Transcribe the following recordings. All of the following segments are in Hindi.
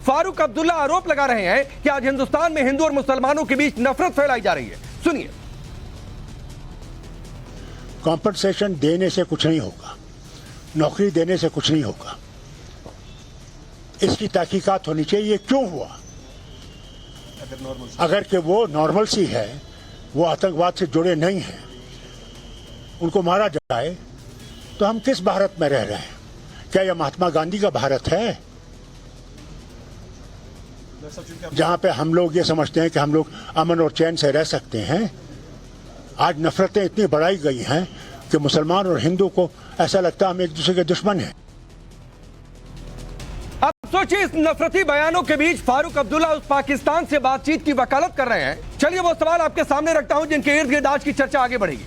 फारूक अब्दुल्ला आरोप लगा रहे हैं कि आज हिंदुस्तान में हिंदू और मुसलमानों के बीच नफरत फैलाई जा रही है। सुनिए। कॉम्पनसेशन देने से कुछ नहीं होगा, नौकरी देने से कुछ नहीं होगा। इसकी तहकीकात होनी चाहिए, क्यों हुआ। अगर कि वो नॉर्मल सी है, वो आतंकवाद से जुड़े नहीं हैं, उनको मारा जाए तो हम किस भारत में रह रहे हैं? क्या यह महात्मा गांधी का भारत है, जहां पे हम लोग ये समझते हैं कि हम लोग अमन और चैन से रह सकते हैं? आज नफरतें इतनी बढ़ाई गई हैं कि मुसलमान और हिंदू को ऐसा लगता है हम एक दूसरे के दुश्मन हैं। अब सोचिए, इस नफरती बयानों के बीच फारूक अब्दुल्ला उस पाकिस्तान से बातचीत की वकालत कर रहे हैं। चलिए वो सवाल आपके सामने रखता हूं जिनके इर्द गिर्द आज की चर्चा आगे बढ़ेगी।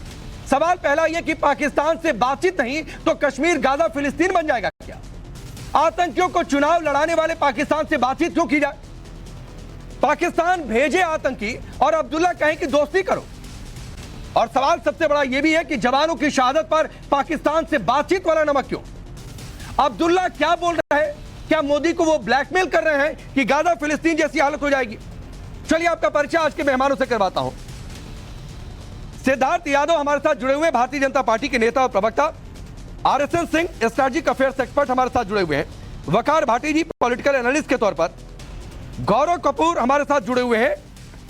सवाल पहला यह कि पाकिस्तान से बातचीत नहीं तो कश्मीर गाजा फिलिस्तीन बन जाएगा क्या? आतंकियों को चुनाव लड़ाने वाले पाकिस्तान से बातचीत क्यों की जाए? पाकिस्तान भेजे आतंकी और अब्दुल्ला कहें कि दोस्ती करो। और सवाल सबसे बड़ा यह भी है कि जवानों की शहादत पर पाकिस्तान से बातचीत वाला नमक क्यों? अब्दुल्ला क्या बोल रहा है? क्या मोदी को वो ब्लैकमेल कर रहे हैं कि गाजा फिलिस्तीन जैसी हालत हो जाएगी? चलिए आपका परिचय आज के मेहमानों से करवाता हूं। सिद्धार्थ यादव हमारे साथ जुड़े हुए, भारतीय जनता पार्टी के नेता और प्रवक्ता। RSN Singh strategic affairs expert हमारे साथ जुड़े हुए हैं। वकार भाटी जी पॉलिटिकल एनालिस्ट के तौर पर। गौरव कपूर हमारे साथ जुड़े हुए हैं,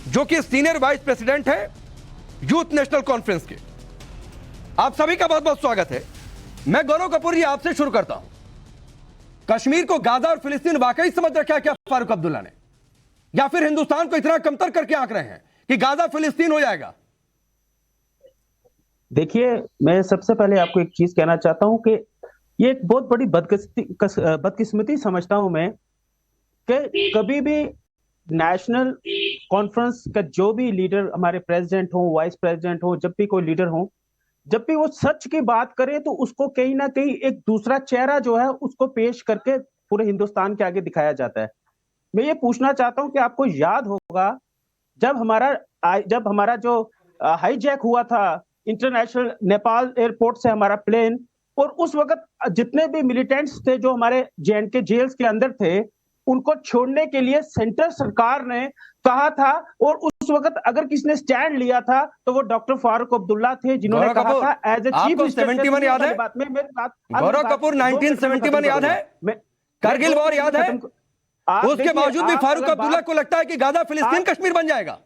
जो कि सीनियर वाइस प्रेसिडेंट है यूथ नेशनल कॉन्फ्रेंस के। आप सभी का बहुत बहुत स्वागत है। मैं गौरव कपूर जी आपसे शुरू करता हूं। कश्मीर को गाजा और फिलिस्तीन वाकई समझ रखा है क्या फारूक अब्दुल्ला ने, या फिर हिंदुस्तान को इतना कमतर करके आंक रहे हैं कि गाजा फिलिस्तीन हो जाएगा? देखिए, मैं सबसे पहले आपको एक चीज कहना चाहता हूं कि ये एक बहुत बड़ी बदकिस्मती समझता हूं मैं कि कभी भी नेशनल कॉन्फ्रेंस का जो भी लीडर, हमारे प्रेसिडेंट हो, वाइस प्रेसिडेंट हो, जब भी कोई लीडर हो, जब भी वो सच की बात करे तो उसको कहीं ना कहीं एक दूसरा चेहरा जो है उसको पेश करके पूरे हिंदुस्तान के आगे दिखाया जाता है। मैं ये पूछना चाहता हूं कि आपको याद होगा जब हमारा जो हाईजैक हुआ था इंटरनेशनल नेपाल एयरपोर्ट से हमारा प्लेन, और उस वक्त जितने भी मिलिटेंट्स थे जो हमारे J&K जेल्स के अंदर थे, उनको छोड़ने के लिए सेंट्रल सरकार ने कहा था, और उस वक्त अगर किसी ने स्टैंड लिया था तो वो डॉक्टर फारूक अब्दुल्ला थे, जिन्होंने कहा था एज ए चीफ मिनिस्टर। 71 याद है? गौरव कपूर 1971 याद है? कारगिल वॉर याद है? उसके बावजूद भी फारूक अब्दुल्ला को लगता है कि गाजा फिलिस्तीन कश्मीर बन जाएगा।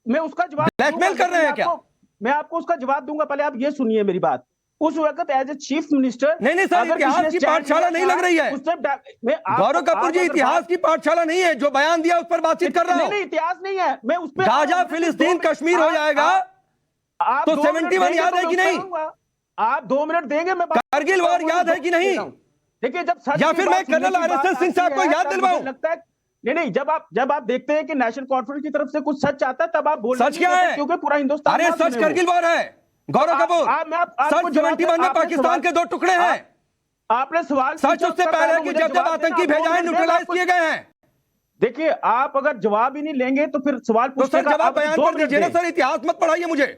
मैं उसका जवाब ब्लैकमेल कर रहे हैं क्या? मैं आपको उसका जवाब दूंगा, पहले आप ये सुनिए मेरी बात। उस वक्त एज ए चीफ मिनिस्टर नहीं सर, इतिहास की पाठशाला नहीं लग रही है। गौरव कपूर जी, इतिहास की पाठशाला नहीं है। जो बयान दिया उस पर बातचीत कर रहा हूं। नहीं, इतिहास नहीं है। मैं उस पर गाजा फिलिस्तीन कश्मीर हो जाएगा तो 71 याद है कि नहीं? आप 2 मिनट देंगे? मैं कारगिल वॉर याद है कि नहीं? देखिए, जब या फिर मैं कर्नल RSS सिंह साहब को याद दिलवाऊं? लगता है नहीं, जब आप देखते हैं कि नेशनल कॉन्फ्रेंस की तरफ से कुछ सच आता है तब आप बोल। सच क्या है? क्योंकि पूरा हिंदुस्तान। अरे सच कारगिल वॉर है गौरव कपूर। सच 71 में पाकिस्तान के 2 टुकड़े हैं। आपने सवाल सच उससे पहले कि जब आतंकी भेजा है, न्यूट्रलाइज किए गए हैं। देखिए, आप अगर जवाब ही नहीं लेंगे तो फिर सवाल तो सर जवाब बयान कर दीजिए ना सर, इतिहास मत पढ़ाइए मुझे।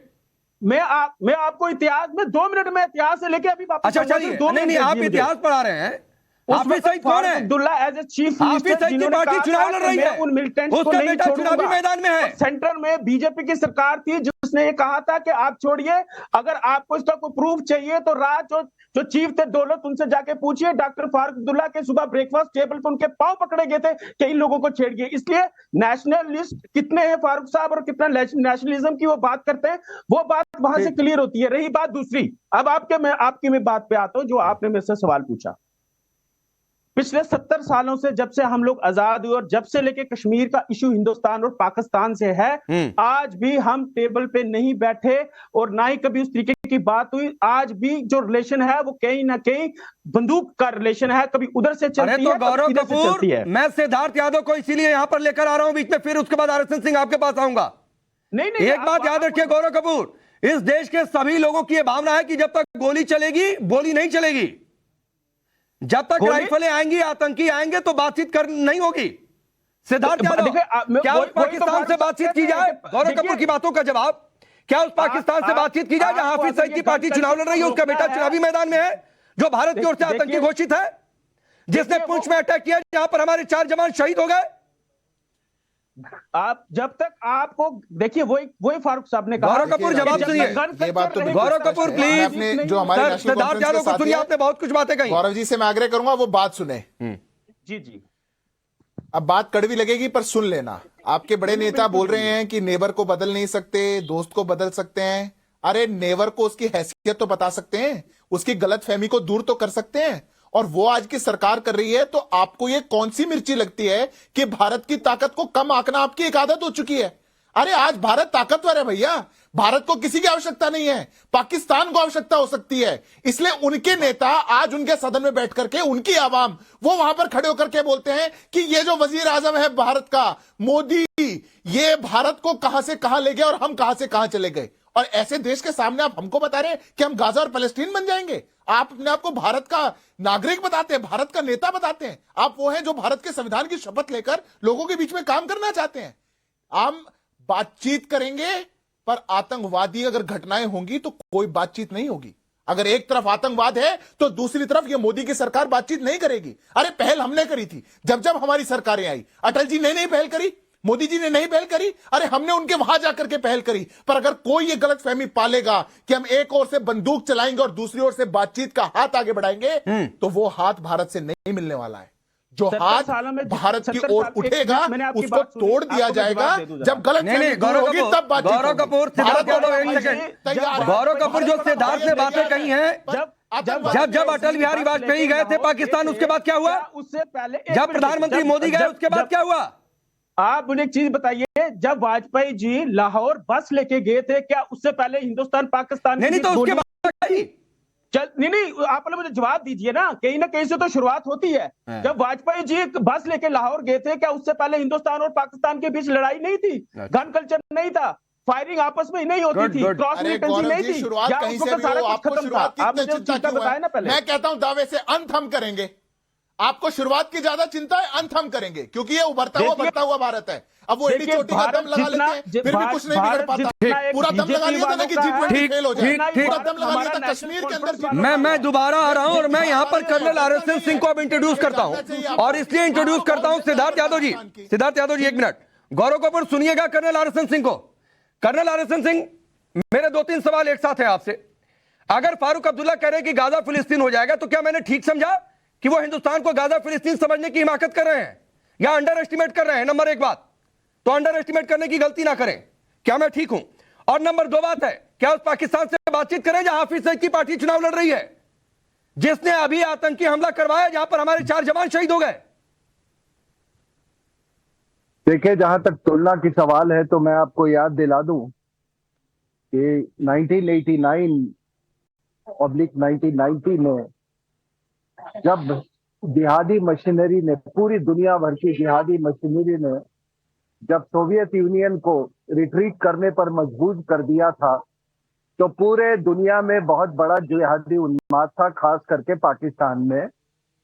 मैं आपको इतिहास में 2 मिनट में इतिहास से लेके अभी वापस। अच्छा चलिए, नहीं आप इतिहास पढ़ा रहे हैं। हाफिज सईद कौन है? Abdullah as a chief Hafiz Saeed की पार्टी चुनाव लड़ रही है, उन मिलिटेंट्स को उसका नहीं बेटा चुनावी छोड़ूंगा। मैदान में है। सेंटर में बीजेपी की सरकार थी जिसने ये कहा था कि आप छोड़िए, अगर आपको इसका कोई प्रूफ चाहिए तो रात जो चीफ थे दौलत, उनसे जाके पूछिए। डॉक्टर फारूक अब्दुल्ला के सुबह ब्रेकफास्ट टेबल पर उनके पांव पकड़े गए थे कि इन लोगों को छेड़िए। इसलिए नेशनलिस्ट कितने हैं फारूक साहब और कितना नेशनलिज्म की वो बात करते हैं, वो बात वहां से क्लियर होती है। रही बात दूसरी, अब आपकी मैं बात पे आता हूं जो आपने मेरे से सवाल पूछा। पिछले 70 सालों से, जब से हम लोग आजाद हुए और जब से लेके कश्मीर का इशू हिंदुस्तान और पाकिस्तान से है, आज भी हम टेबल पे नहीं बैठे और ना ही कभी उस तरीके की बात हुई। आज भी जो रिलेशन है वो कहीं ना कहीं बंदूक का रिलेशन है, कभी उधर से चलती है, गौरव कपूर, मैं सिद्धार्थ यादव को इसीलिए यहां पर लेकर आ रहा हूं बीच में, फिर उसके बाद RSN सिंह आपके पास आऊंगा। नहीं, एक बात याद रखिए गौरव कपूर, इस देश के सभी लोगों की यह भावना है कि जब तक गोली चलेगी बोली नहीं चलेगी। जब तक राइफलें आएंगी, आतंकी आएंगे तो बातचीत कर नहीं होगी। सिद्धार्थ यादव, क्या उस पाकिस्तान से बातचीत की जाए? गौरव कपूर की बातों का जवाब, क्या उस पाकिस्तान से बातचीत की जाए जहां हाफिज सईद की पार्टी चुनाव लड़ रही है, उसका बेटा चुनावी मैदान में है, जो भारत की ओर से आतंकी घोषित है? जिसने पुंछ में अटैक किया जहां पर हमारे 4 जवान शहीद हो गए। आप जब तक आपको देखिए वही फारूक साहब ने कहा। गौरव कपूर जवाब सुनिए। ये बात तो गौरव कपूर प्लीज। आपने जो हमारे sir, national Siddharth conference Yadav के को साथी सुनिए, हैं, आपने बहुत कुछ बातें कही। गौरव जी से मैं आग्रह करूंगा वो बात सुने। जी अब बात कड़वी लगेगी पर सुन लेना। आपके बड़े नेता बोल रहे हैं कि नेबर को बदल नहीं सकते, दोस्त को बदल सकते हैं। अरे नेबर को उसकी हैसियत तो बता सकते हैं, उसकी गलतफहमी को दूर तो कर सकते हैं। और वो आज की सरकार कर रही है, तो आपको ये कौन सी मिर्ची लगती है कि भारत की ताकत को कम आंकना आपकी एक आदत हो चुकी है। अरे आज भारत ताकतवर है भैया, भारत को किसी की आवश्यकता नहीं है, पाकिस्तान को आवश्यकता हो सकती है। इसलिए उनके नेता आज उनके सदन में बैठ करके उनकी आवाम वो वहां पर खड़े होकर के बोलते हैं कि ये जो वजीर आजम है भारत का मोदी, ये भारत को कहां से कहां ले गया और हम कहां से कहां चले गए। और ऐसे देश के सामने आप हमको बता रहे हैं कि हम गाजा और फलस्तीन बन जाएंगे। आप अपने आपको भारत का नागरिक बताते हैं, भारत का नेता बताते हैं। आप वो हैं जो भारत के संविधान की शपथ लेकर लोगों के बीच में काम करना चाहते हैं। हम बातचीत करेंगे पर आतंकवादी अगर घटनाएं होंगी तो कोई बातचीत नहीं होगी। अगर एक तरफ आतंकवाद है तो दूसरी तरफ ये मोदी की सरकार बातचीत नहीं करेगी। अरे पहल हमने करी थी जब जब हमारी सरकारें आई। अटल जी ने नहीं पहल करी, मोदी जी ने नहीं पहल करी, अरे हमने उनके वहां जाकर के पहल करी। पर अगर कोई ये गलतफहमी पालेगा कि हम एक ओर से बंदूक चलाएंगे और दूसरी ओर से बातचीत का हाथ आगे बढ़ाएंगे, तो वो हाथ भारत से नहीं मिलने वाला है। जो हाथ भारत की ओर उठेगा उसको तोड़ दिया जाएगा। जब गलत होगी तब बातचीत। गौरव कपूर, सिद्धार्थ यादव, एक सेकंड। गौरव कपूर जो सिद्धार्थ ने बातें कही हैं, जब अटल बिहारी वाजपेयी गए थे पाकिस्तान, उसके बाद क्या हुआ? उससे पहले जब प्रधानमंत्री मोदी गए उसके बाद क्या हुआ? आप मुझे एक चीज बताइए, जब वाजपेयी जी लाहौर बस लेके गए थे, क्या उससे पहले हिंदुस्तान पाकिस्तान नहीं तो उसके बाद नहीं, आप मुझे जवाब दीजिए ना कहीं से तो शुरुआत होती है। जब वाजपेयी जी बस लेके लाहौर गए थे, क्या उससे पहले हिंदुस्तान और पाकिस्तान के बीच लड़ाई नहीं थी? गन कल्चर नहीं था, फायरिंग आपस में नहीं होती थी, क्रॉस मिलिटेंसी नहीं थी? शुरुआत कहीं से भी हो, आपको शुरुआत की चिंता क्यों है? मैं कहता हूं दावे से अंत हम करेंगे। आपको शुरुआत की ज्यादा चिंता है, अंत हम करेंगे, क्योंकि ये उभरता हुआ बढ़ता हुआ भारत है। अब वो एडी चोटी का दम लगा लेते हैं, फिर भी कुछ नहीं बिगड़ पाता। पूरा दम लगा लिया था ना कि G20 फेल हो जाए, पूरा दम लगा लिया था कश्मीर के अंदर। मैं दोबारा आ रहा हूं और मैं यहां पर कर्नल RSN सिंह को अब इंट्रोड्यूस करता हूं, और इसलिए इंट्रोड्यूस करता हूं सिद्धार्थ यादव जी। सिद्धार्थ यादव जी, एक मिनट। गौरव कपूर सुनिएगा कर्नल RSN सिंह को। कर्नल RSN सिंह, मेरे 2-3 सवाल एक साथ है आपसे। अगर फारूक अब्दुल्ला कह रहे हैं कि गाजा फिलिस्तीन हो जाएगा, तो क्या मैंने ठीक समझा कि वो हिंदुस्तान को गाजा फिलिस्तीन समझने की हिमाकत कर रहे हैं या अंडर एस्टिमेट कर रहे हैं? नंबर 1 बात तो अंडर एस्टिमेट करने की गलती ना करें, क्या मैं ठीक हूं? और नंबर 2 बात है, क्या उस पाकिस्तान से बातचीत करें जहां हाफिज सईद की पार्टी चुनाव लड़ रही है, जिसने अभी आतंकी हमला करवाया जहां पर हमारे 4 जवान शहीद हो गए? देखिए, जहां तक तुलना की सवाल है तो मैं आपको याद दिला दूं कि 1989/1990 में जब जिहादी मशीनरी ने, पूरी दुनिया भर की जिहादी मशीनरी ने जब सोवियत यूनियन को रिट्रीट करने पर मजबूर कर दिया था, तो पूरे दुनिया में बहुत बड़ा जिहादी उन्माद था, खास करके पाकिस्तान में,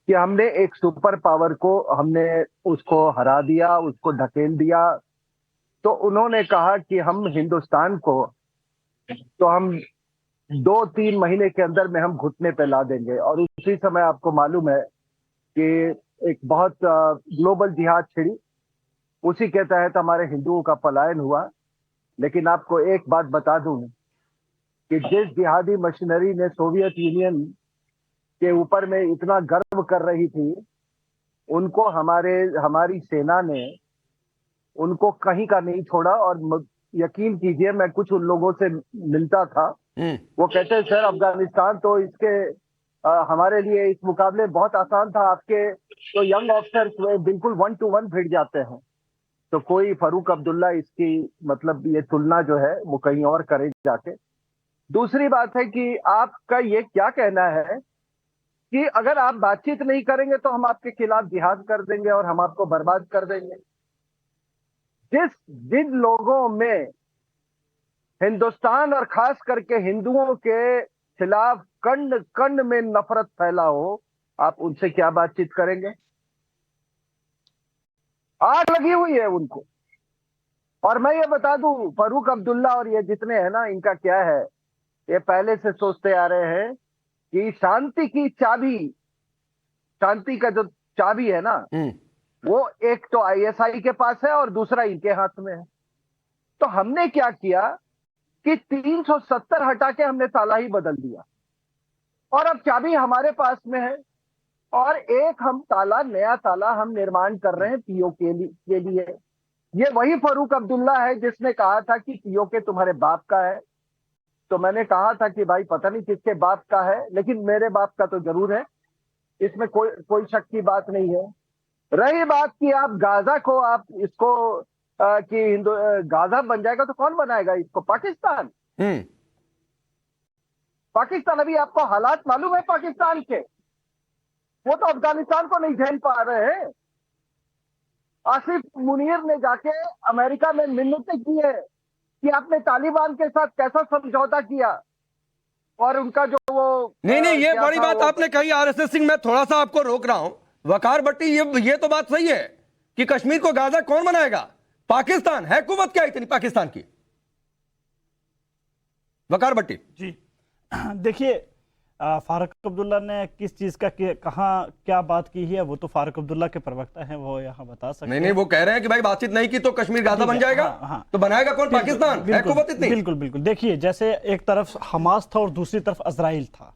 कि हमने एक सुपर पावर को हमने उसको हरा दिया, उसको ढकेल दिया। तो उन्होंने कहा कि हम हिंदुस्तान को तो हम 2-3 महीने के अंदर में हम घुटने पे ला देंगे। और उसी समय आपको मालूम है कि एक बहुत ग्लोबल जिहाद छिड़ी, उसी के तहत हमारे हिंदुओं का पलायन हुआ। लेकिन आपको एक बात बता दूं कि जिस जिहादी मशीनरी ने सोवियत यूनियन के ऊपर में इतना गर्व कर रही थी, उनको हमारी सेना ने उनको कहीं का नहीं छोड़ा। और यकीन कीजिए, मैं कुछ उन लोगों से मिलता था, वो कहते हैं सर अफगानिस्तान तो इसके हमारे लिए इस मुकाबले बहुत आसान था, आपके तो यंग ऑफिसर्स बिल्कुल 1 to 1 भिड़ जाते हैं। तो कोई फारूक अब्दुल्ला इसकी मतलब ये तुलना जो है वो कहीं और करे जाके। दूसरी बात है कि आपका ये क्या कहना है कि अगर आप बातचीत नहीं करेंगे तो हम आपके खिलाफ जिहाद कर देंगे और हम आपको बर्बाद कर देंगे। जिन लोगों में हिंदुस्तान और खास करके हिंदुओं के खिलाफ कंड कंड में नफरत फैला हो, आप उनसे क्या बातचीत करेंगे? आग लगी हुई है उनको। और मैं ये बता दूं, फारूक अब्दुल्ला और ये जितने हैं ना, इनका क्या है, ये पहले से सोचते आ रहे हैं कि शांति की चाबी शांति का जो चाबी है ना, वो एक तो आईएसआई के पास है और दूसरा इनके हाथ में है। तो हमने क्या किया कि 370 हटा के हमने ताला ही बदल दिया और अब चाबी हमारे पास में है और एक हम ताला, नया ताला हम निर्माण कर रहे हैं पीओके के लिए। ये वही फारूक अब्दुल्ला है जिसने कहा था कि पीओके तुम्हारे बाप का है। तो मैंने कहा था कि भाई पता नहीं किसके बाप का है, लेकिन मेरे बाप का तो जरूर है, इसमें कोई शक की बात नहीं है। रही बात कि आप गाजा को, आप इसको कि गाजा बन जाएगा तो कौन बनाएगा इसको? पाकिस्तान। पाकिस्तान, अभी आपको हालात मालूम है पाकिस्तान के? वो तो अफगानिस्तान को नहीं झेल पा रहे हैं। आसिफ मुनीर ने जाके अमेरिका में मिन्नतें की है कि आपने तालिबान के साथ कैसा समझौता किया और उनका जो वो नहीं, ये बड़ी बात आपने कही आरएसएस सिंह। मैं थोड़ा सा आपको रोक रहा हूं वकार भट्टी, ये तो बात सही है कि कश्मीर को गाजा कौन बनाएगा? पाकिस्तान है। कुव्वत क्या इतनी पाकिस्तान की? वकार भट्टी जी देखिए, फारूक अब्दुल्ला ने किस चीज का कहां क्या बात की है वो तो फारूक अब्दुल्ला के प्रवक्ता हैं, वो यहाँ बता सकते हैं। नहीं, वो कह रहे हैं कि भाई बातचीत नहीं की तो कश्मीर गाजा बन जाएगा। हाँ। तो बनाएगा कौन? पाकिस्तान है कुव्वत इतनी? बिल्कुल। देखिए, जैसे एक तरफ हमास था और दूसरी तरफ इजराइल था,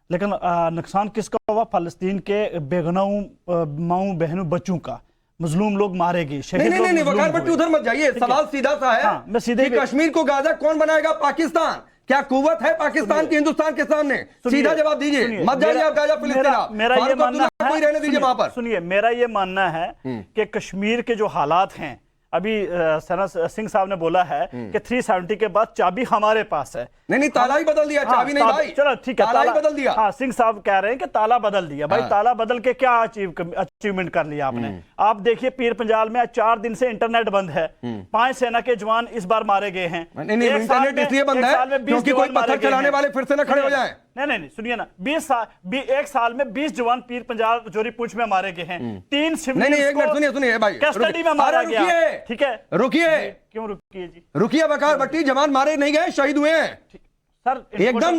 लेकिन नुकसान किसका हुआ? फलस्तीन के बेगुनाह माऊ बहनों बच्चों का। मजलूम लोग मारे गए, शहीद लोग। नहीं, वकार भट्टी उधर मत जाइए। सवाल सीधा सा है मैं सीधे कि कश्मीर को गाजा कौन बनाएगा? पाकिस्तान। क्या कुव्वत है पाकिस्तान की हिंदुस्तान के सामने? सीधा जवाब दीजिए, मत जाइए आप गाजा फिलिस्तीन। मेरा ये मानना है, कोई रहने दीजिए वहां पर। सुनिए, मेरा ये मानना है कि कश्मीर के जो हालात हैं, अभी सना सिंह साहब ने बोला है कि 370 के बाद चाबी हमारे पास है। नहीं, ताला ही बदल दिया, चाबी नहीं भाई। चलो ठीक है, ताला ही बदल दिया। हाँ, सिंह साहब कह रहे हैं कि ताला बदल दिया। भाई ताला बदल के क्या अचीवमेंट कर लिया आपने? आप देखिए, पीर पंजाल में 4 दिन से इंटरनेट बंद है। 5 सेना के जवान इस बार मारे गए हैं। नहीं, इंटरनेट इसलिए बंद है क्योंकि कोई पत्थर चलाने वाले फिर से ना खड़े हो जाए। नहीं, सुनिए ना, 1 साल में 20 जवान पीर पंजाल जोरी पूंछ में मारे गए हैं। 3 नहीं, एक मिनट सुनिए भाई, कस्टडी में मारा गया। ठीक है, रुकिए। क्यों रुकिए जी? रुकिए वकार भट्टी, जवान मारे नहीं गए, शहीद हुए हैं सर। एकदम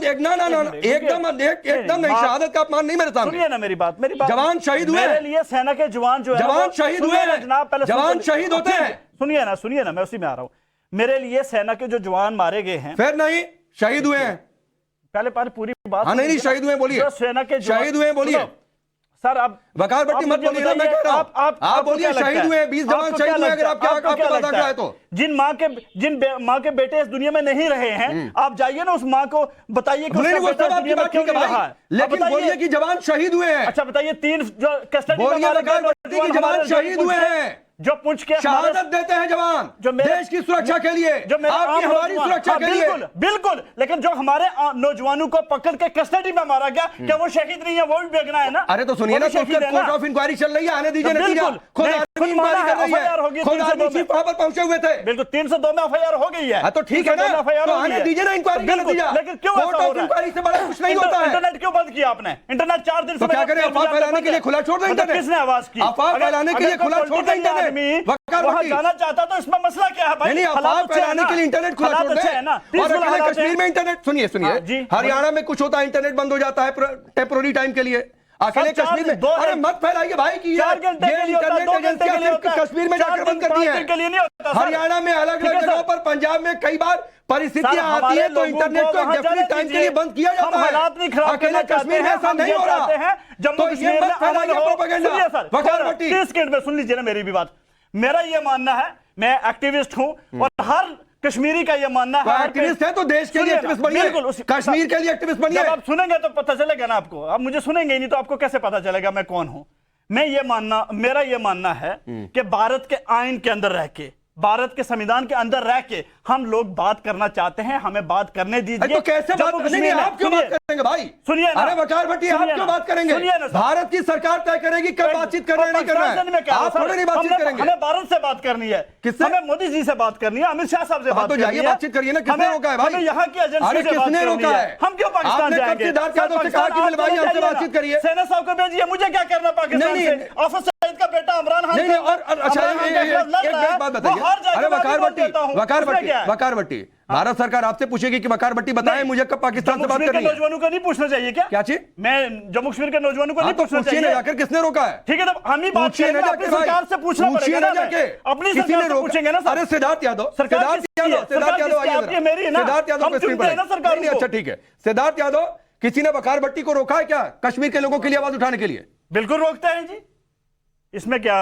नहीं, शहादत का अपमान नहीं मेरे सामने। सुनिए ना मेरी बात। जवान शहीद हुए। मेरे लिए सेना के जवान जो है, जवान शहीद हुए हैं जनाब। पहले जवान शहीद होते हैं। सुनिए ना, मैं उसी में आ रहा हूं। मेरे लिए सेना के जो जवान मारे गए हैं, फिर नहीं शहीद हुए हैं। पहले पूरी बात। हाँ, नहीं, शहीद हुए बोलिए। सेना के शहीद हुए बोलिए सर। अब वकार भट्टी मत बोलिए ना, मैं कह रहा हूं आप बोलिए शहीद हुए, 20 जवान शहीद हुए। अगर आपके पास आंकड़ा है तो जिन माँ के बेटे इस दुनिया में नहीं रहे हैं, आप जाइए ना उस माँ को बताइए कि उसका बेटा दुनिया में क्यों नहीं रहा है। लेकिन बोलिए कि जवान शहीद हुए हैं। अच्छा बताइए, 3 जो कस्टडी में जवान शहीद हुए हैं, जो पूछ के शहादत देते हैं जवान, जो देश की सुरक्षा के लिए, जो आपकी हमारी सुरक्षा के लिए। बिल्कुल, लेकिन जो हमारे नौजवानों को पकड़ के कस्टडी में मारा गया, क्या वो शहीद नहीं है? वो भी बेगुनाह है ना। अरे तो सुनिए ना, कोर्ट ऑफ इंक्वायरी चल रही है, आने दीजिए नतीजा। खुद इंक्वायरी कर रही है, खुद आर्मी चीफ वहां पर पहुंचे हुए थे। बिल्कुल, 302 में एफआईआर हो गई है। तो ठीक है ना, तो आने दीजिए ना इंक्वायरी का नतीजा। लेकिन क्यों कोर्ट ऑफ इंक्वायरी से बड़ा कुछ नहीं होता है। इंटरनेट क्यों बंद किया आपने? इंटरनेट 4 दिन से क्या करें? अफवाह फैलाने के लिए खुला छोड़ दें इंटरनेट? किसने आवाज की? अफवाह फैलाने के लिए खुला छोड़ दें इंटरनेट? वहां जाना चाहता तो इसमें मसला क्या है भाई? नहीं, अफवाह फैलाने के लिए इंटरनेट खुला छोड़ दें। और अकेले कश्मीर में इंटरनेट, सुनिए, हरियाणा में कुछ होता है इंटरनेट बंद हो जाता है टेम्पोररी टाइम के लिए। अकेले कश्मीर में अरे मत फैलाइए भाई कि ये इंटरनेट एजेंसियां सिर्फ कश्मीर में जाकर बंद करती है। हरियाणा में अलग अलग जगहों पर, पंजाब में कई बार परिस्थितियां आती है तो इंटरनेट को डेफिनेट टाइम के लिए बंद किया जाता है। अकेले कश्मीर में ऐसा नहीं हो रहा। तो ये मत फैलाइए प्रोपेगेंडा। वकार भट्टी 30 सेकंड में सुन लीजिए ना मेरी भी बात। मेरा ये मानना है, मैं एक्टिविस्ट हूं और हर कश्मीरी का ये मानना है। एक्टिविस्ट है तो देश के लिए एक्टिविस्ट बनिए, बिल्कुल कश्मीर के लिए एक्टिविस्ट बनिए। जब आप सुनेंगे तो पता चलेगा ना आपको। आप मुझे सुनेंगे ही नहीं तो आपको कैसे पता चलेगा मैं कौन हूं? मेरा ये मानना है कि भारत के आईन के अंदर रह के, भारत के संविधान के अंदर रह के हम लोग बात करना चाहते हैं, हमें बात करने दीजिए। तो कैसे बात करेंगे? आप क्यों बात करेंगे भाई? सुनिए, अरे वकार भट्टी, आप क्यों बात करेंगे? भारत की सरकार तय करेगी कब बातचीत करना है नहीं करना है। आप थोड़ी नहीं बातचीत करेंगे। हमें भारत से बात करनी है। किससे? हमें मोदी जी से बात करनी है, अमित शाह साहब से बात तो जाइए बातचीत करिए ना। किसने रोका है भाई? हमें यहाँ की एजेंसी से बात करनी है। हम क्यों पाकिस्तान जाएंगे? सिद्धार्थ यादव से कहा कि मिल भाई हमसे बातचीत करिए। सेना साहब को भेजिए, मुझे क्या करना पाकिस्तान से? आफत सईद का बेटा इमरान खान। नहीं, और अच्छा एक बात बताइए। अरे वकार भट्टी भारत सरकार आपसे पूछेगी कि वकार भट्टी बताएं मुझे कब पाकिस्तान से बात जम्मू कश्मीर करनी के है। नौजवानों को नहीं पूछना चाहिए क्या चीज? मैं जम्मू कश्मीर के नौजवानों को नहीं तो पूछना पूछिए ना चाहिए? जाकर किसने रोका है। ठीक है, तो हम ही बात पूछिए करेंगे, ना अपनी जाके भाई, सरकार से पूछना पूछिए पड़ेगा ना ना जाके। अपनी किसी सरकार ने से रोका? पूछेंगे ना। अरे सिद्धार्थ यादव, सरकार सिद्धार्थ किसकी है? यादव, सिद्धार्थ सरकार यादव किसकी है? आइए आपकी मेरी है ना? सिद्धार्थ यादव हम को स्क्रीन चुनते हैं पर ना सरकार नहीं, को। अच्छा ठीक है। सिद्धार्थ यादव, किसी ने वकार भट्टी को रोका है क्या कश्मीर के लोगों के लिए आवाज उठाने के लिए? बिल्कुल रोकते हैं जी, इसमें क्या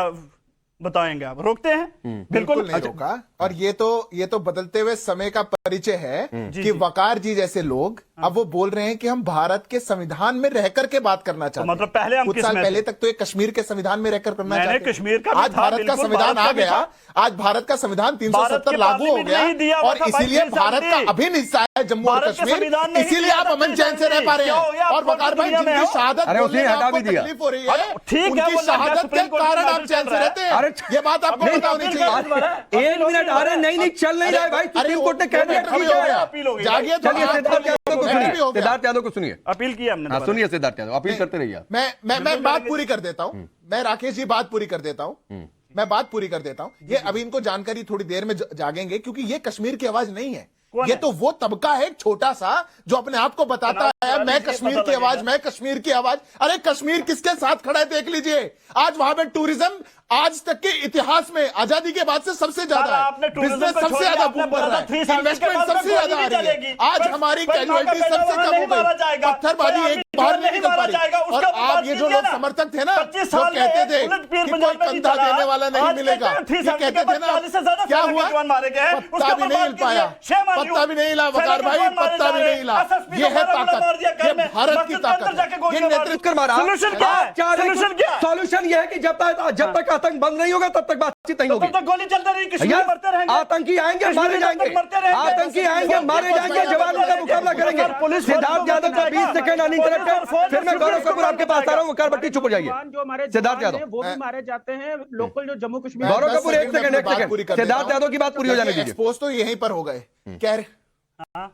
बताएंगे आप? रोकते हैं बिल्कुल नहीं रोका। और ये तो बदलते हुए समय का परिचय है कि वकार जी जैसे लोग अब वो बोल रहे हैं कि हम भारत के संविधान में रहकर के बात करना चाहते हैं। मतलब पहले हम कुछ किस साल में पहले थे? तक तो ये कश्मीर के संविधान में रहकर करना मैंने चाहते थे। कश्मीर का भी आज था, भारत का बिल्कुल, संविधान भारत आ का भी गया, था। आज भारत का संविधान भारत 370 के लागू हो पार्लियामेंट ने ही दिया गया हुआ और था, इसीलिए 25 भारत का साल अभिन्न हिस्सा है जम्मू और भारत के कश्मीर। संविधान ने ही इसीलिए दिया आप था, अमन चैन से रह पा रहे क्यों? हैं। ये आप और वकार भाई दुनिया में जिनकी हो? शहादत अरे बोलने उसने में हटा आपको भी दिया। तकलीफ हो रही अरे है, ठीक है, उनकी वो शहादत सुप्रीम के कोर्ट में कारण आप मैटर चैन चल से रहा है। रहते हैं। अरे ये बात आपको नहीं, पता होनी अपील चाहिए। कर- एक मिनट, अरे नहीं चल नहीं रहा है भाई, सुप्रीम कोर्ट ने कह दिया मैटर भी ठीक हो है। गया। अपील हो गई। जागिए तो चलिए आप सिद्धार्थ यादव को मैटर भी सुनिए, हो गया। सिद्धार्थ यादव को सुनिए। अपील की हमने हाँ दोबारा। सुनिए सिद्धार्थ यादव, अपील करते रहिए आप। मैं बात पूरी कर देता हूं। मैं राकेश जी बात पूरी कर देता हूं। मैं बात पूरी कर देता हूं। ये अभी इनको जानकारी थोड़ी देर में जागेंगे क्योंकि ये कश्मीर की आवाज नहीं है। कौन ये है? तो वो तबका है एक छोटा सा जो अपने आप को बताता है मैं कश्मीर की आवाज, मैं कश्मीर की आवाज। अरे कश्मीर किसके साथ खड़ा है देख लीजिए। आज वहां पे टूरिज्म आज तक के इतिहास में आजादी के बाद से सबसे ज्यादा आपने है। टूरिज्म बिजनेस को सबसे छोड़ दिया, ज्यादा आपने बूम कर बोला रहा था, 3 है, साल के इन्वेस्टमेंट बाद सबसे में ज्यादा गोली आ रही चलेगी। है। आज पर- हमारी पर माँ का कैजुअलिटी बेटा सबसे वहाँ कम नहीं हो मारा गई। जाएगा। पत्थरबाजी पर एक अभी बार जो नहीं नहीं निकल मारा पा जाएगा, रही। और उसका आप बात ये जो कीजिए लोग ना। समर्थक थे ना 25 जो साल कहते में थे उलट पीर कि पंजाब कोई में नहीं कंधा चला। देने वाला नहीं आज मिलेगा, कहते हैं 3 ये साल के कहते बाद थे ना 40 से ज्यादा क्या सेना के हुआ? जवान मारे गए हैं। पत्ता उसके भी ऊपर नहीं बात हिल पाया, कीजिए। shame on you। पत्ता भी नहीं हिला सेना वकार के भाई, जवान मारे पत्ता जा भी रहे नहीं हिला। हैं। SSP ये को है मारा, मार दिया ताकत, घर ये में। भारत की मस्जिद के अंदर ताकत जाके है। गोलियां ये मार नेतृत्व दी। कर मारा। Solution क्या है? Solution क्या है? सॉल्यूशन ये है कि जब तक आतंक बंद नहीं होगा तब तक बातचीत नहीं होगी। तब तक गोली चलती रही, कश्मीर यार, मरते रहेंगे। आतंकी आएंगे मारे कश्मीरी जाएंगे, तब तक मरते रहेंगे। आतंकी आएंगे मारे जाएंगे, जवानों का मुकाबला करेंगे। पुलिस सिद्धार्थ यादव का 20 सेकंड अनइंटरप्टेड, फिर मैं गौरव कपूर आपके पास आ रहा हूँ। वकार भट्टी चुप हो जाइए। जवान जो हमारे सिद्धार्थ जवान हैं, यादव, वो भी मारे जाते हैं। लोकल जो जम्मू कश्मीर गौरव 10 कपूर एक में सेकंड, अपनी बात पूरी कर देता सिद्धार्थ हूं। यादव की बात पूरी हो जाने देखिए, दीजिए। एक्सपोज तो यहीं पर हो गए। कह रहे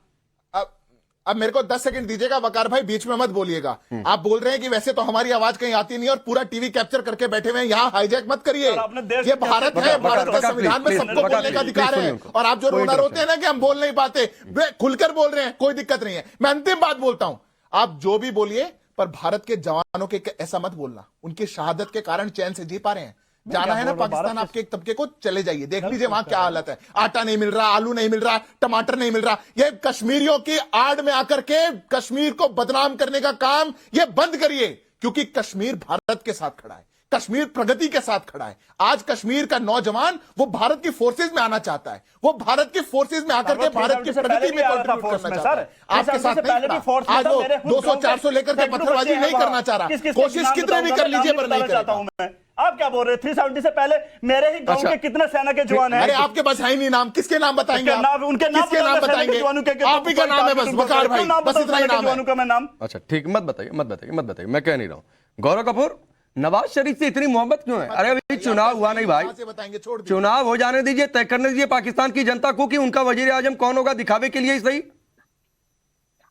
अब मेरे को 10 सेकंड दीजिएगा वकार भाई, बीच में मत बोलिएगा। आप बोल रहे हैं कि वैसे तो हमारी आवाज कहीं आती नहीं और पूरा टीवी कैप्चर करके बैठे हुए हैं, यहाँ हाईजैक मत करिए। सर, आपने देश ये को भारत कैप्चर है, किया। भारत का वकार, संविधान में प्लीज, सबको वकार, बोलने का प्लीज, अधिकार प्लीज है। सुनिए और आप जो कोई रोना रोते हैं ना इंटरप्शन। कि हम बोल नहीं पाते, वे खुलकर बोल रहे हैं, कोई दिक्कत नहीं है। मैं अंतिम बात बोलता हूं, आप जो भी बोलिए पर भारत के जवानों के ऐसा मत बोलना। उनकी शहादत के कारण चैन से जी पा रहे हैं। जाना है ना पाकिस्तान आपके एक तबके को, चले जाइए, देख लीजिए वहां क्या हालत है। आटा नहीं मिल रहा, आलू नहीं मिल रहा, टमाटर नहीं मिल रहा। ये कश्मीरियों की आड़ में आकर के कश्मीर को बदनाम करने का काम ये बंद करिए, क्योंकि कश्मीर भारत के साथ खड़ा है, कश्मीर प्रगति के साथ खड़ा है। आज कश्मीर का नौजवान वो भारत की फोर्सेज में आना चाहता है, वो भारत की फोर्सेज में आकर के भारत की प्रगति में कंट्रीब्यूट करना चाहता है। आपके साथ नहीं खड़ा। आज वो 200-400 लेकर के पत्थरबाजी नहीं करना चाह रहा। कोशिश कितने भी कर लीजिए पर नहीं करेगा। आप क्या बोल रहे हैं? 370 से पहले मेरे ही गांव के कितने सेना के जवान हैं? अरे आपके पास है ही नहीं नाम, किसके नाम बताएंगे आप? उनके नाम किसके नाम बताएंगे? आप ही का नाम है बस, वकार भाई, बस इतना ही नाम है। का मैं नाम अच्छा ठीक, मत बताइए मत बताइए मत बताइए, मैं कह नहीं रहा हूँ। गौरव कपूर, नवाज शरीफ से इतनी मोहब्बत क्यों है? अरे अभी चुनाव हुआ नहीं भाई, कहां से बताएंगे, छोड़ दीजिए। चुनाव हो जाने दीजिए, तय करने दीजिए पाकिस्तान की जनता को कि उनका वजीर आजम कौन होगा, दिखावे के लिए ही सही।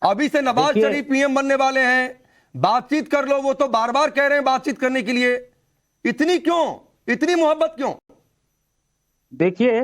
अभी से नवाज देखिए- शरीफ पीएम बनने वाले हैं, बातचीत कर लो, वो तो बार बार कह रहे हैं बातचीत करने के लिए। इतनी क्यों, इतनी मोहब्बत क्यों? देखिए,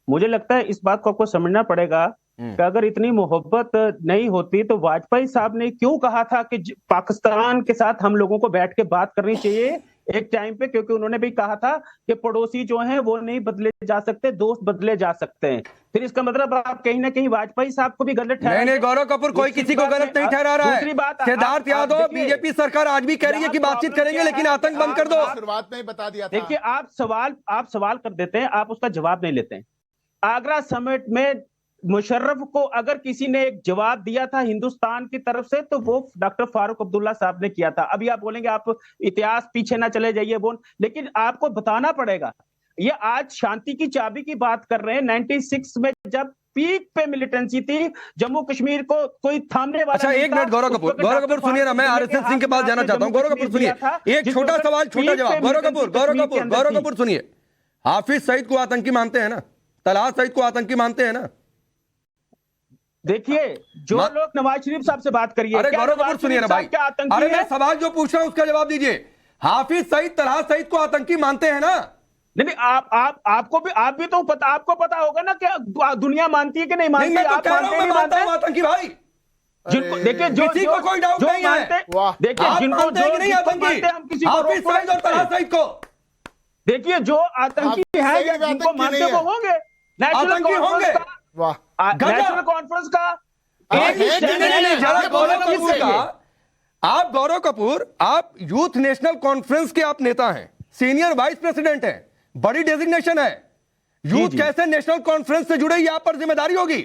मुझे लगता है इस बात को आपको समझना पड़ेगा कि अगर इतनी मोहब्बत नहीं होती तो वाजपेयी साहब ने क्यों कहा था कि पाकिस्तान के साथ हम लोगों को बैठ के बात करनी चाहिए एक टाइम पे, क्योंकि उन्होंने भी कहा था कि पड़ोसी जो हैं वो नहीं बदले जा सकते, दोस्त बदले जा सकते हैं। फिर इसका मतलब आप कहीं ना कहीं वाजपेयी साहब को भी गलत ठहरा। नहीं गौरव कपूर, कोई किसी को गलत नहीं ठहरा रहा है। दूसरी बात, सिद्धार्थ यादव, बीजेपी सरकार आज भी कह रही है कि बातचीत करेंगे लेकिन आतंक बंद कर दो। शुरुआत में ही बता दिया था। देखिए, आप सवाल कर देते हैं, आप उसका जवाब नहीं लेते हैं। आगरा समिट में मुशर्रफ को अगर किसी ने एक जवाब दिया था हिंदुस्तान की तरफ से तो वो डॉक्टर फारूक अब्दुल्ला साहब ने किया था। अभी आप बोलेंगे आप इतिहास पीछे ना चले जाइए बोल, लेकिन आपको बताना पड़ेगा। ये आज शांति की चाबी की बात कर रहे हैं। 96 में जब पीक पे मिलिटेंसी थी, जम्मू कश्मीर को कोई थामने वाला अच्छा नहीं एक था। मिनट गौरव कपूर, गौरव कपूर सुनिए ना, मैं आरएसएस सिंह के पास जाना चाहता हूं। गौरव कपूर सुनिए, एक छोटा सवाल छोटा जवाब। गौरव कपूर सुनिए, हाफिज सईद को आतंकी मानते हैं ना? तलहा सईद को आतंकी मानते हैं ना? देखिए, जो लोग नवाज शरीफ साहब से बात करिए। अरे क्या गौरव नवाज कपूर सुनिए ना शरीफ भाई, साहब क्या आतंकी अरे है? मैं सवाल जो पूछ रहा हूं उसका जवाब दीजिए। हाफिज सईद, तलहा सईद को आतंकी मानते हैं ना? नहीं आप भी तो पता, आपको पता होगा ना कि दुनिया मानती है कि नहीं नहीं मानती। मैं तो आप कह रहा हूं, मानते मैं नहीं मानता हूं मानते? आतंकी भाई, जिनको देखिए जो किसी को कोई डाउट जो नहीं है। मानते, वाह। देखिए आप जिनको मानते हैं कि नहीं जिसको आतंकी? मानते हैं, हम किसी को हाफिज रोक सईद और नहीं तलहा सकते। सईद को देखिए जो आतंकी हाफिज है सईद या भी जिनको आतंकी मानते नहीं वो है। होंगे नेशनल आतंकी होंगे। कॉन्फ्रेंस का, वाह। गजब। नेशनल कॉन्फ्रेंस का अरे एक ही है कि चैनल नहीं है। है? जरा ये गौरव बोलो कपूर किससे का, ये? आप गौरव कपूर, आप यूथ नेशनल कॉन्फ्रेंस के आप नेता हैं, सीनियर वाइस प्रेसिडेंट हैं, बड़ी डेजिग्नेशन है। यूथ जी। कैसे नेशनल कॉन्फ्रेंस से जुड़े, ये आप पर जिम्मेदारी होगी।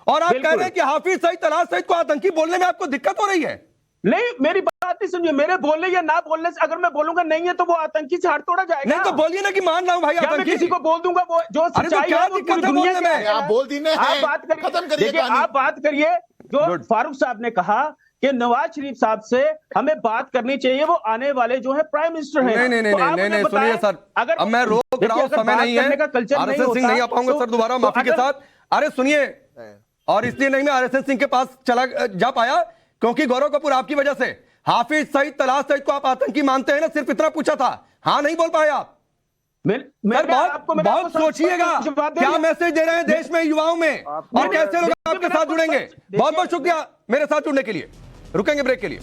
और आप कह बिल्कुल। रहे हैं कि हाफिज सईद तलहा सईद को आतंकी बोलने में आपको दिक्कत हो रही है। नहीं मेरी बात नहीं समझिए, मेरे बोलने या ना बोलने से अगर मैं बोलूंगा नहीं है तो वो आतंकी से हाथ तोड़ा जाएगा। नहीं तो बोलिए ना कि मान रहा हूं भाई या मैं आतंकी। किसी को बोल दूंगा वो जो अरे तो सच्चाई क्या है वो दिक्कत पूरी है दुनिया बोलने की में? है। आप बोल दीने आप हैं। बात करिए, खत्म करिए देखिए कहानी। आप बात करिए। जो Good. फारूक साहब ने कहा कि नवाज शरीफ साहब से हमें बात करनी चाहिए, वो आने वाले जो है प्राइम मिनिस्टर हैं। नहीं नहीं नहीं तो आप नहीं मुझे नहीं बताएं, सुनिए सर, अगर अब मैं रोक देखिए, रहा हूं, अगर समय बात नहीं है। करने का कल्चर नहीं आरएसएस सिंह होता, नहीं आ पाऊंगा तो- सर दोबारा, तो माफी के अगर- साथ। अरे सुनिए, और इसलिए नहीं मैं आरएसएस सिंह के पास चला जा पाया क्योंकि गौरव कपूर आपकी वजह से। हाफिज सईद तलहा सईद को आप आतंकी मानते हैं ना, सिर्फ इतना पूछा था, हाँ नहीं बोल पाए आप। सर बहुत सोचिएगा क्या मैसेज दे रहे हैं देश में युवाओं में, और कैसे लोग आपके साथ जुड़ेंगे। बहुत बहुत शुक्रिया मेरे साथ जुड़ने के लिए। रुकेंगे ब्रेक के लिए।